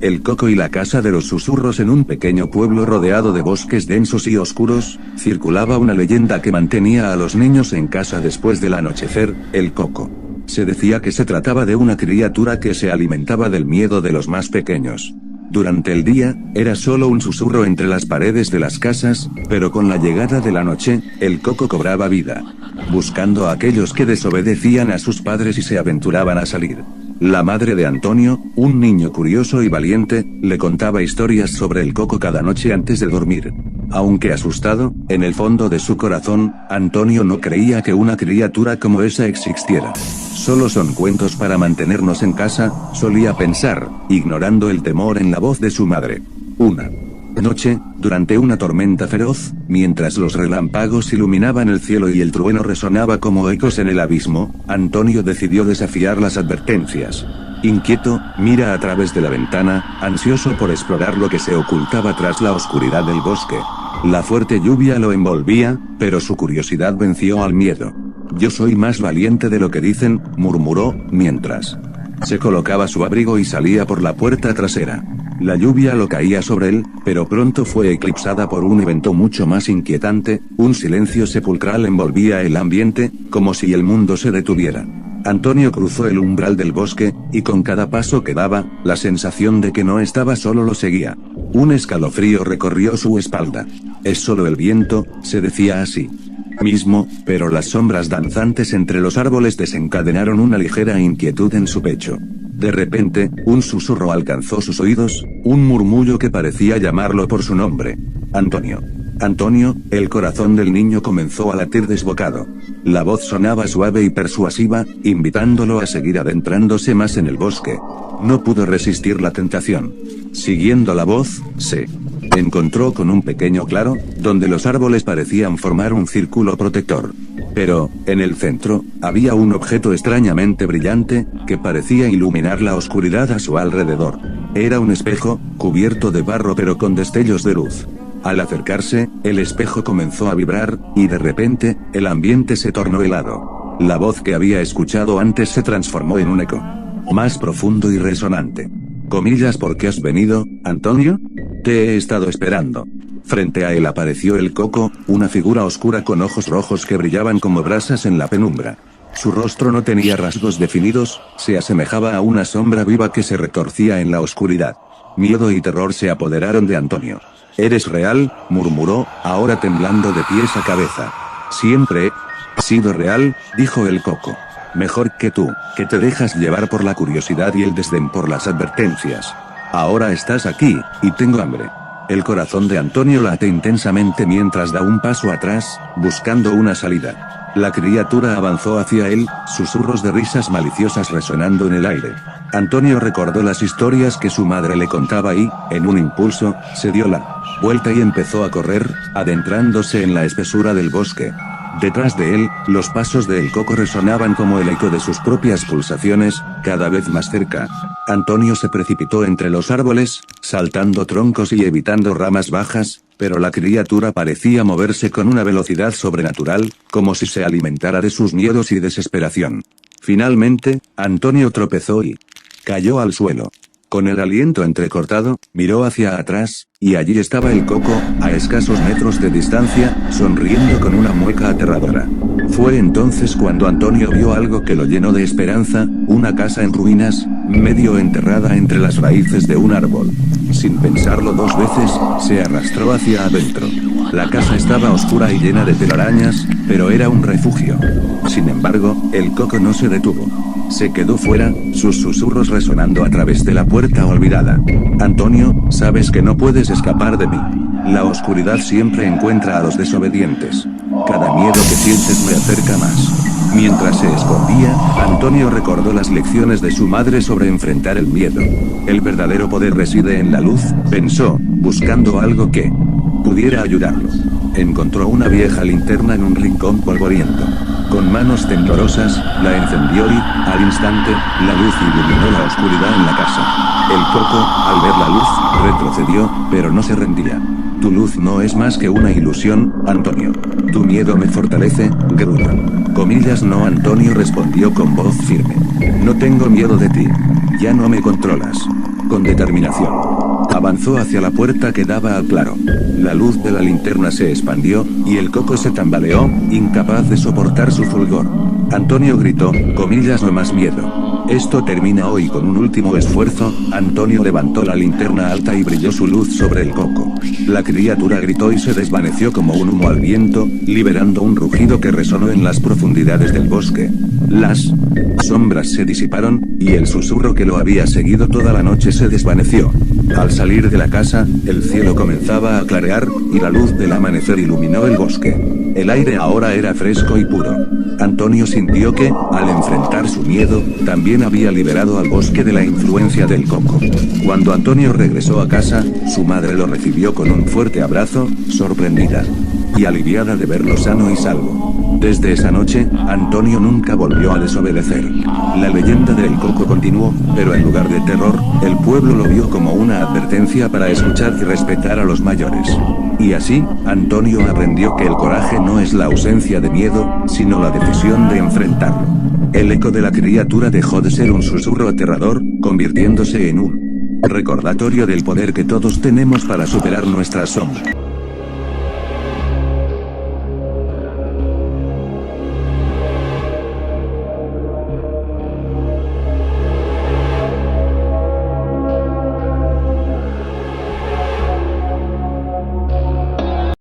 el Coco y la casa de los susurros. En un pequeño pueblo rodeado de bosques densos y oscuros, circulaba una leyenda que mantenía a los niños en casa después del anochecer. El Coco. Se decía que se trataba de una criatura que se alimentaba del miedo de los más pequeños. Durante el día, era solo un susurro entre las paredes de las casas, pero con la llegada de la noche, el Coco cobraba vida, buscando a aquellos que desobedecían a sus padres y se aventuraban a salir. La madre de Antonio, un niño curioso y valiente, le contaba historias sobre el Coco cada noche antes de dormir. Aunque asustado, en el fondo de su corazón, Antonio no creía que una criatura como esa existiera. Solo son cuentos para mantenernos en casa, solía pensar, ignorando el temor en la voz de su madre. Una noche, durante una tormenta feroz, mientras los relámpagos iluminaban el cielo y el trueno resonaba como ecos en el abismo, Antonio decidió desafiar las advertencias. Inquieto, mira a través de la ventana, ansioso por explorar lo que se ocultaba tras la oscuridad del bosque. La fuerte lluvia lo envolvía, pero su curiosidad venció al miedo. Yo soy más valiente de lo que dicen, murmuró, mientras se colocaba su abrigo y salía por la puerta trasera. La lluvia lo caía sobre él, pero pronto fue eclipsada por un evento mucho más inquietante. Un silencio sepulcral envolvía el ambiente, como si el mundo se detuviera. Antonio cruzó el umbral del bosque, y con cada paso que daba, la sensación de que no estaba solo lo seguía. Un escalofrío recorrió su espalda. Es solo el viento, se decía así mismo, pero las sombras danzantes entre los árboles desencadenaron una ligera inquietud en su pecho. De repente, un susurro alcanzó sus oídos, un murmullo que parecía llamarlo por su nombre. Antonio. Antonio, el corazón del niño comenzó a latir desbocado. La voz sonaba suave y persuasiva, invitándolo a seguir adentrándose más en el bosque. No pudo resistir la tentación. Siguiendo la voz, se encontró con un pequeño claro, donde los árboles parecían formar un círculo protector. Pero, en el centro, había un objeto extrañamente brillante, que parecía iluminar la oscuridad a su alrededor. Era un espejo, cubierto de barro pero con destellos de luz. Al acercarse, el espejo comenzó a vibrar, y de repente, el ambiente se tornó helado. La voz que había escuchado antes se transformó en un eco más profundo y resonante. Comillas, ¿por qué has venido, Antonio? Te he estado esperando. Frente a él apareció el Coco, una figura oscura con ojos rojos que brillaban como brasas en la penumbra. Su rostro no tenía rasgos definidos, se asemejaba a una sombra viva que se retorcía en la oscuridad. Miedo y terror se apoderaron de Antonio. ¿Eres real?, murmuró, ahora temblando de pies a cabeza. Siempre he sido real, dijo el Coco. Mejor que tú, que te dejas llevar por la curiosidad y el desdén por las advertencias. Ahora estás aquí, y tengo hambre. El corazón de Antonio late intensamente mientras da un paso atrás, buscando una salida. La criatura avanzó hacia él, susurros de risas maliciosas resonando en el aire. Antonio recordó las historias que su madre le contaba y, en un impulso, se dio la vuelta y empezó a correr, adentrándose en la espesura del bosque. Detrás de él, los pasos del Coco resonaban como el eco de sus propias pulsaciones, cada vez más cerca. Antonio se precipitó entre los árboles, saltando troncos y evitando ramas bajas, pero la criatura parecía moverse con una velocidad sobrenatural, como si se alimentara de sus miedos y desesperación. Finalmente, Antonio tropezó y cayó al suelo. Con el aliento entrecortado, miró hacia atrás, y allí estaba el Coco, a escasos metros de distancia, sonriendo con una mueca aterradora. Fue entonces cuando Antonio vio algo que lo llenó de esperanza, una casa en ruinas, medio enterrada entre las raíces de un árbol. Sin pensarlo dos veces, se arrastró hacia adentro. La casa estaba oscura y llena de telarañas, pero era un refugio. Sin embargo, el Coco no se detuvo. Se quedó fuera, sus susurros resonando a través de la puerta olvidada. Antonio, sabes que no puedes escapar de mí. La oscuridad siempre encuentra a los desobedientes. Cada miedo que sientes me acerca más. Mientras se escondía, Antonio recordó las lecciones de su madre sobre enfrentar el miedo. El verdadero poder reside en la luz, pensó, buscando algo que pudiera ayudarlo. Encontró una vieja linterna en un rincón polvoriento. Con manos temblorosas, la encendió y, al instante, la luz iluminó la oscuridad en la casa. El Coco, al ver la luz, retrocedió, pero no se rendía. Tu luz no es más que una ilusión, Antonio. Tu miedo me fortalece, gruñó. Comillas, no, Antonio respondió con voz firme. No tengo miedo de ti. Ya no me controlas. con determinación. Avanzó hacia la puerta que daba al claro. La luz de la linterna se expandió, y el coco se tambaleó, incapaz de soportar su fulgor. Antonio gritó, comillas, no más miedo. Esto termina hoy. Con un último esfuerzo, Antonio levantó la linterna alta y brilló su luz sobre el coco. La criatura gritó y se desvaneció como un humo al viento, liberando un rugido que resonó en las profundidades del bosque. Las sombras se disiparon, y el susurro que lo había seguido toda la noche se desvaneció. Al salir de la casa, el cielo comenzaba a clarear, y la luz del amanecer iluminó el bosque. El aire ahora era fresco y puro. Antonio sintió que, al enfrentar su miedo, también había liberado al bosque de la influencia del coco. Cuando Antonio regresó a casa, su madre lo recibió con un fuerte abrazo, sorprendida y aliviada de verlo sano y salvo. Desde esa noche, Antonio nunca volvió a desobedecer. La leyenda del coco continuó, pero en lugar de terror, el pueblo lo vio como una advertencia para escuchar y respetar a los mayores. Y así, Antonio aprendió que el coraje no es la ausencia de miedo, sino la decisión de enfrentarlo. El eco de la criatura dejó de ser un susurro aterrador, convirtiéndose en un recordatorio del poder que todos tenemos para superar nuestras sombras.